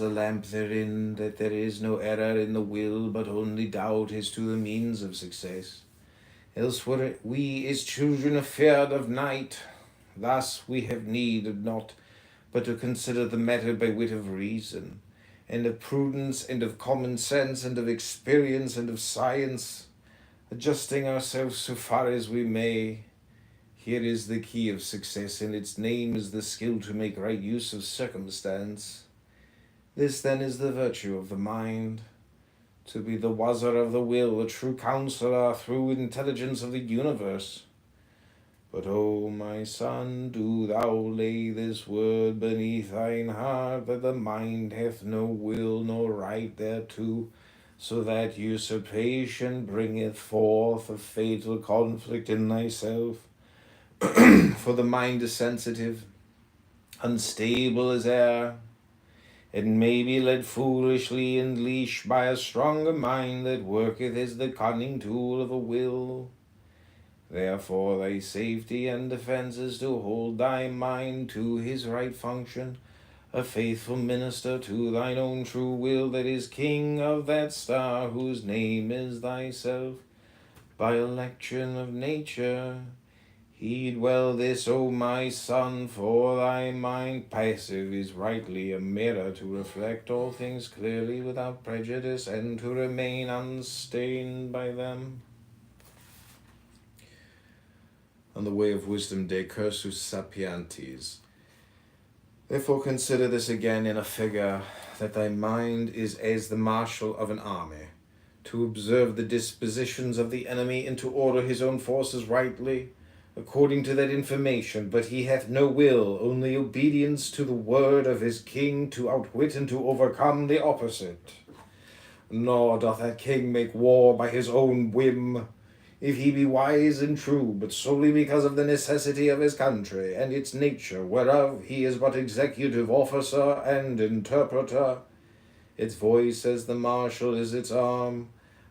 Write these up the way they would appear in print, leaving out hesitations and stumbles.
a lamp therein, that there is no error in the will, but only doubt as to the means of success. Else were we as children afeard of night. Thus we have need of not but to consider the matter by wit of reason, and of prudence, and of common sense, and of experience, and of science, adjusting ourselves so far as we may. Here is the key of success, and its name is the skill to make right use of circumstance. This then is the virtue of the mind, to be the wazzer of the will, a true counselor through intelligence of the universe. But, O my son, do thou lay this word beneath thine heart, that the mind hath no will nor right thereto, so that usurpation bringeth forth a fatal conflict in thyself. For the mind is sensitive, unstable as air, and may be led foolishly and leashed by a stronger mind that worketh as the cunning tool of a will. Therefore thy safety and defence is to hold thy mind to his right function, a faithful minister to thine own true will, that is king of that star whose name is thyself. By election of nature, heed well this, O my son, for thy mind passive is rightly a mirror to reflect all things clearly without prejudice, and to remain unstained by them. On the way of wisdom, de cursus sapientis. Therefore consider this again in a figure, that thy mind is as the marshal of an army, to observe the dispositions of the enemy, and to order his own forces rightly, according to that information, but he hath no will, only obedience to the word of his king, to outwit and to overcome the opposite. Nor doth that king make war by his own whim, if he be wise and true, but solely because of the necessity of his country, and its nature, whereof he is but executive officer and interpreter. Its voice as the marshal is its arm.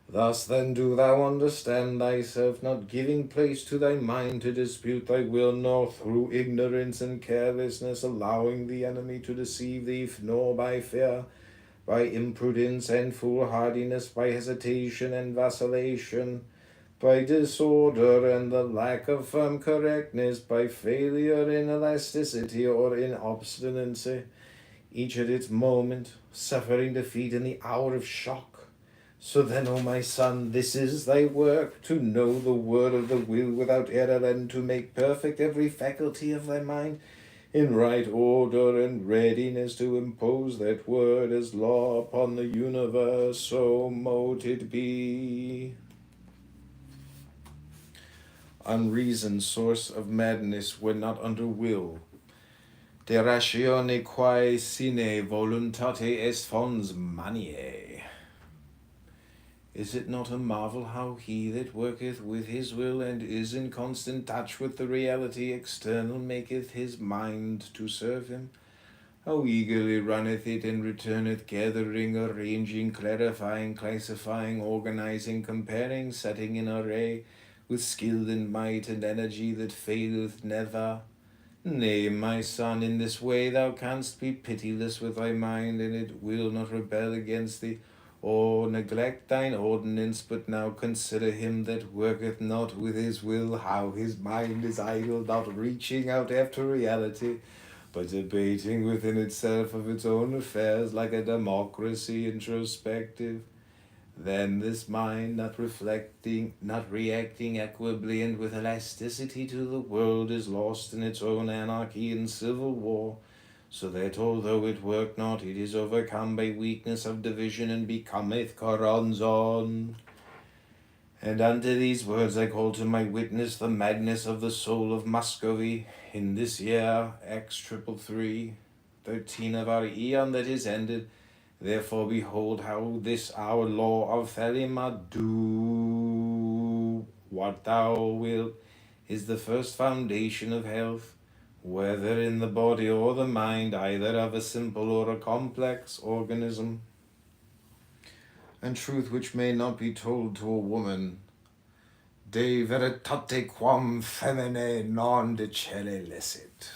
Thus then do thou understand thyself, not giving place to thy mind to dispute thy will, nor through ignorance and carelessness allowing the enemy to deceive thee, nor by fear, by imprudence and foolhardiness, by hesitation and vacillation, by disorder and the lack of firm correctness, by failure in elasticity or in obstinacy, each at its moment, suffering defeat in the hour of shock. So then, O my son, this is thy work, to know the word of the will without error, and to make perfect every faculty of thy mind in right order and readiness to impose that word as law upon the universe, so mote it be. Unreason, source of madness, when not under will. De ratione quae sine voluntate est fons maniae. Is it not a marvel how he that worketh with his will, and is in constant touch with the reality external, maketh his mind to serve him? How eagerly runneth it, and returneth, gathering, arranging, clarifying, classifying, organizing, comparing, setting in array, with skill and might and energy that faileth never. Nay, my son, in this way thou canst be pitiless with thy mind, and it will not rebel against thee, or neglect thine ordinance, but now consider him that worketh not with his will, how his mind is idle, not reaching out after reality, but debating within itself of its own affairs, like a democracy introspective. Then this mind, not reflecting, not reacting equably and with elasticity to the world, is lost in its own anarchy and civil war, so that although it work not, it is overcome by weakness of division, and becometh coronzon. And unto these words I call to my witness the madness of the soul of Muscovy, in this year X333, 13 of our aeon that is ended. Therefore behold how this our law of Thelema, do what thou wilt, is the first foundation of health, whether in the body or the mind, either of a simple or a complex organism. And truth which may not be told to a woman, de veritate quam feminae non dicere licet.